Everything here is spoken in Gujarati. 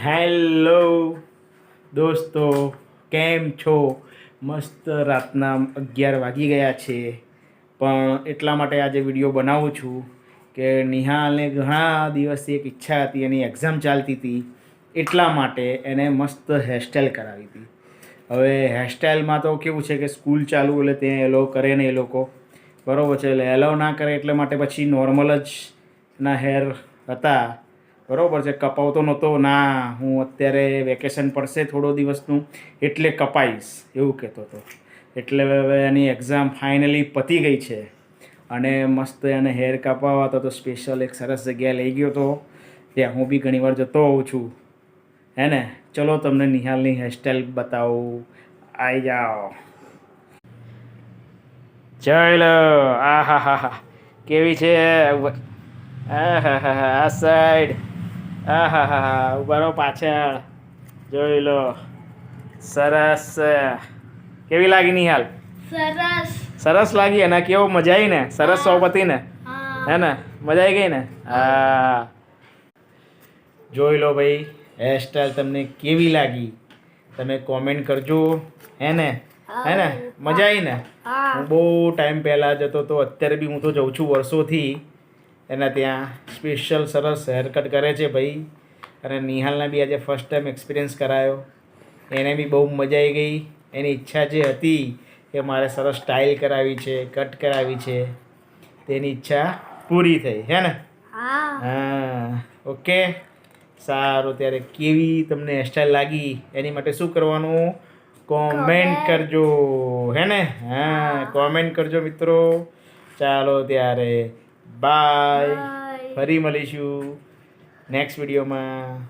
હેલો દોસ્તો, કેમ છો? મસ્ત રાતના 11 વાગી ગયા છે, પણ એટલા માટે આજે વિડીયો બનાવું છું કે નિહાલને ઘણા દિવસથી એક ઈચ્છા હતી, એની એક્ઝામ ચાલતી હતી, એટલા માટે એને મસ્ત હેરસ્ટાઈલ કરાવી હતી. હવે હેરસ્ટાઈલમાં તો કેવું છે કે સ્કૂલ ચાલુ એટલે ત્યાં એલો કરે ને એ લોકો, બરાબર છે, એટલે એલો ના કરે એટલે માટે પછી નોર્મલ જ ના હેર હતા, બરાબર છે. કપાવતો નહોતો, ના હું અત્યારે વેકેશન પડશે થોડો દિવસનું એટલે કપાઈશ એવું કહેતો હતો. એટલે હવે એની એક્ઝામ ફાઇનલી પતી ગઈ છે અને મસ્ત એને હેર કાપાવા તો સ્પેશિયલ એક સરસ જગ્યાએ લઈ ગયો હતો. ત્યાં હું બી ઘણીવાર જતો હોઉં છું, હે ને. ચલો તમને નિહાલની હેરસ્ટાઈલ બતાવું, આવી જાઓ. ચલો, આ હા હા હા, કેવી છે? આ હા હા હા, આ સાઈડ, આ હા હા હા, ઉભા રહો પાછળ, જોઈ લો. સરસ. કેવી લાગી નિહાલ? સરસ. સરસ લાગી? અને કેવો મજા આવી ને? સરસ સોબતી ને, હે ને? મજા આવી ગઈ ને? હા. જોઈ લો ભાઈ, હેરસ્ટાઈલ તમને કેવી લાગી તમે કોમેન્ટ કરજો, હે ને? હે ને? મજા આવી ને? હું બહુ ટાઈમ પહેલાં જતો તો, અત્યારે બી હું તો જઉં છું વર્ષોથી એના ત્યાં. સ્પેશિયલ સરસ હેરકટ કરે છે ભાઈ. અને નિહાલને બી આજે ફર્સ્ટ ટાઈમ એક્સપિરિયન્સ કરાયો, એને બી બહુ મજા આવી ગઈ. એની ઈચ્છા જે હતી કે મારે સરસ સ્ટાઇલ કરાવી છે, કટ કરાવી છે, તેની ઈચ્છા પૂરી થઈ, હે ને? હા. ઓકે, સારું. ત્યારે કેવી તમને હેરસ્ટાઈલ લાગી એની માટે શું કરવાનું? કોમેન્ટ કરજો, હે ને? હા, કોમેન્ટ કરજો મિત્રો. ચાલો ત્યારે, બાય. ફરી મળીશું નેક્સ્ટ વિડીયોમાં.